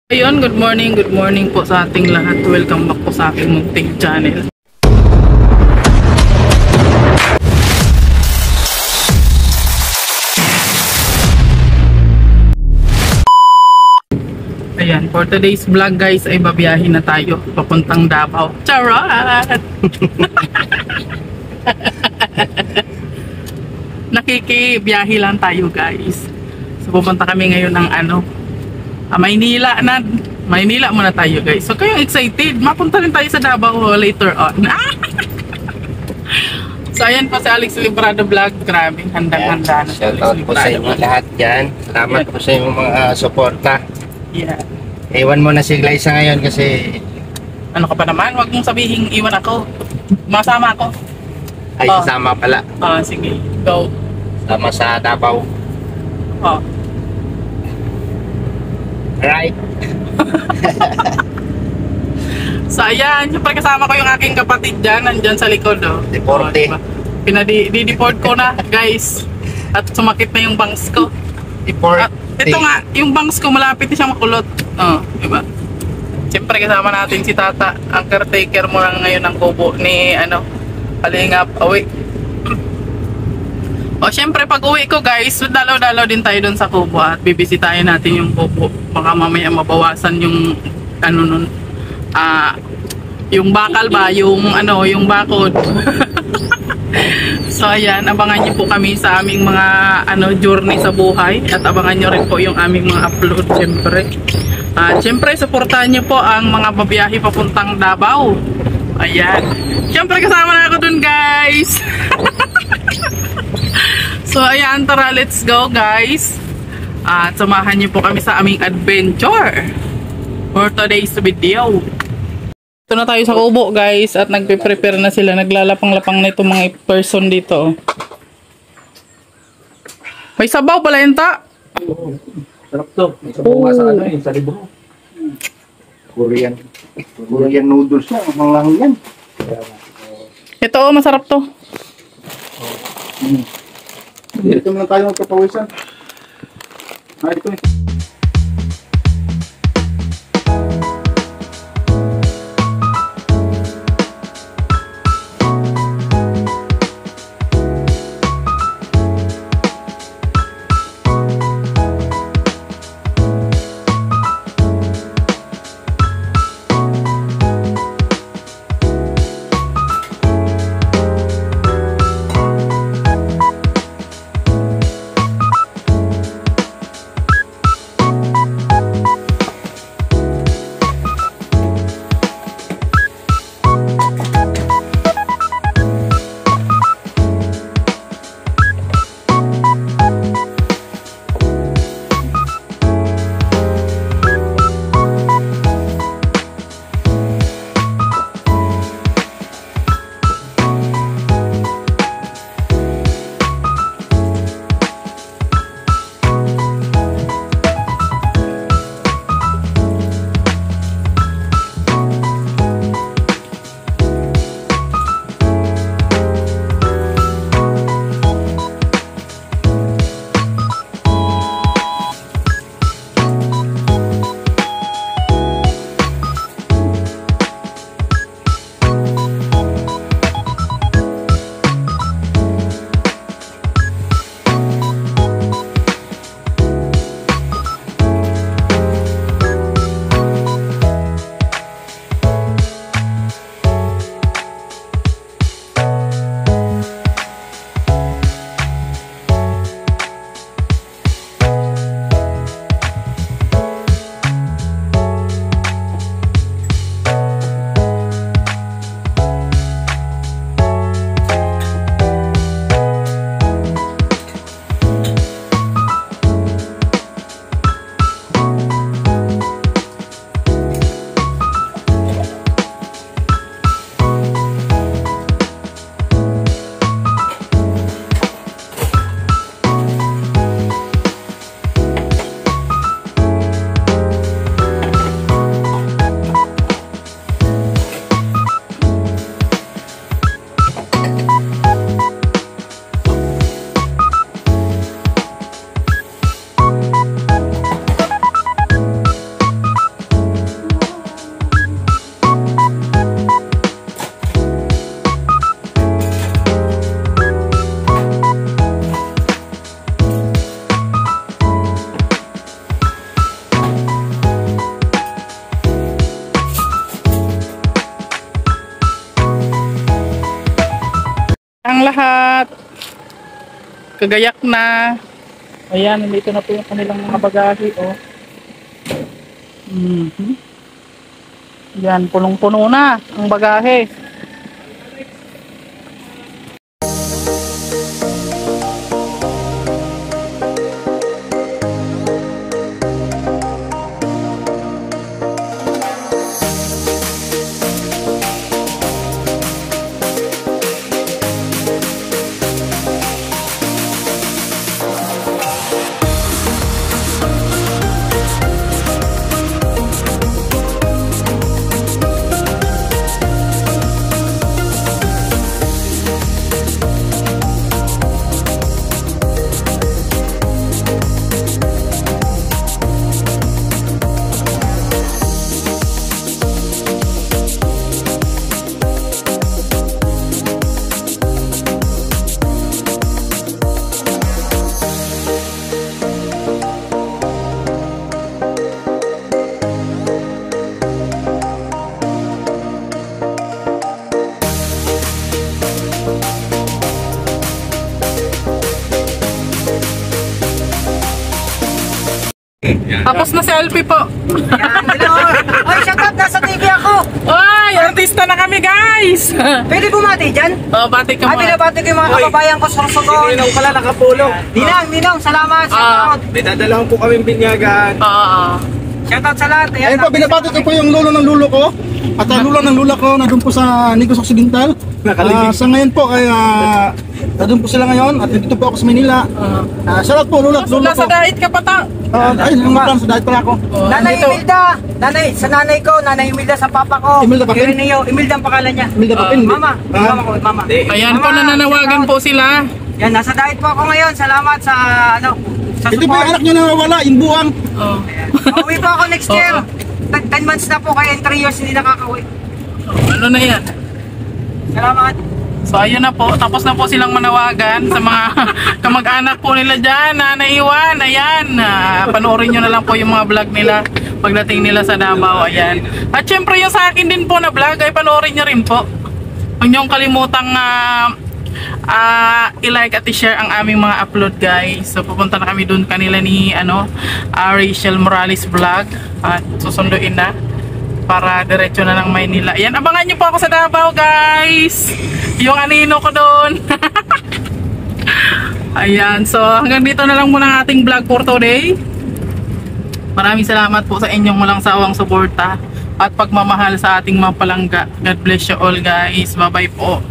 Ayun, good morning po sa ating lahat. Welcome back po sa aking munting channel. Ayan, for today's vlog guys ay babiyahin na tayo papuntang Davao. Charot! Nakikibiyahe lang tayo guys. So pupunta kami ngayon ng Maynila muna tayo guys. So kayong excited, mapunta rin tayo sa Davao later on. So ayan po si Alex Librado Vlog. Grabe, handang-handa na si Alex Shoutout po sa inyo lahat dyan. Salamat po sa inyong mga suporta. Yeah. Iwan mo na si Glyza ngayon kasi Ano ka pa naman? Huwag mong sabihin iwan ako. Masama ako. ay sama pala. Sige, go. Sama sa Davao. Right. So ayan, siyempre kasama ko yung aking kapatid dyan. Nandyan sa likod Deporte. Pinadi-deport ko na guys. At sumakit na yung bangs ko. Deporte. Ito nga, yung bangs ko malapit na siya makulot. Diba? Siyempre kasama natin si Tata. Ang caretaker mo lang ngayon ng kubo ni Kalingap Awi. Siyempre pag uwi ko guys, dalaw-dalaw din tayo dun sa kubo at bibisitahin natin yung kubo. Baka mamaya mabawasan yung yung bakal ba, yung bakod. So ayan, abangan niyo po kami sa aming mga journey sa buhay at abangan niyo rin po yung aming mga upload siyempre. Siyempre suportahan niyo po ang mga babiyahe papuntang Davao. Ayan. Siyempre kasama na ako dun guys. So ayan, tara, let's go guys. At samahan niyo po kami sa aming adventure for today's video. Ito na tayo sa kubo guys at nagpe-prepare na sila. Naglalapang-lapang na itong mga person dito. May sabaw pala yun ta. Sarap to. May sabaw nga sa sa libro. Korean noodles na. Ang lang yan. Ito masarap to. Dito muna tayo magpapawisan. Ito eh. lahat. Kagayak na. Ayan, nandito na po yung kanilang mga bagahe, oh. Yan, punong-puno na ang bagahe. Tapos na selfie po. Yan, hello. Oy, shout out, nasa TV ako. Ay, artista na kami, guys. Pwede bumati dyan? Oh, bati ka Ay, mo. binabati ko yung mga kababayan ko sa Sorsogon. Ninong pala nakapulong. Ninong, salamat. Shout out. May dadalawang po kaming binyagan. Oo. Shout out sa lahat. Ayan, Ayun po, binabati ko po yung lolo ng lulo ko. At ang lolo ng lula ko nandun po sa Negros Occidental. Sa ngayon po, kaya nandun po sila ngayon at dito po ako sa Manila. Shoutout po, lolo at lolo Nasa ko. diet ka pa ta. Ay, yung mga plans, dahil pala ako. Nanay Dito. Imelda. Sa nanay ko, Nanay Imelda sa papa ko. Imelda Papin? Ireneo, Imelda ang pangalan niya. Imelda Papin. Mama, mama ko, mama. Ayan po, nananawagan po sila. Yan, nasa diet po ako ngayon. Salamat sa sa Ito po yung support. anak nyo na nawawala, yung buwang. Oh. Uwi po ako next year. 10 months na po, kaya in 3 years hindi nakakauwi. Ano na yan? Salamat. So ayun na po, tapos na po silang manawagan sa mga kamag-anak po nila dyan na naiwan. Ayan, panoorin nyo na lang po yung mga vlog nila pagdating nila sa Davao. Ayan. At syempre yung sa akin din po na vlog ay panoorin nyo rin po. Huwag nyo kalimutang i-like at i-share ang aming mga upload, guys. So pupunta na kami dun kanila ni Rachel Morales vlog at susunduin na para diretso na ng Maynila. Ayan, abangan nyo po ako sa Davao, guys. Yung anino ko doon. Ayan, so hanggang dito na lang muna ang ating vlog for today. Maraming salamat po sa inyong walang sawang suporta at pagmamahal sa ating mga palangga. God bless you all, guys. Bye bye po.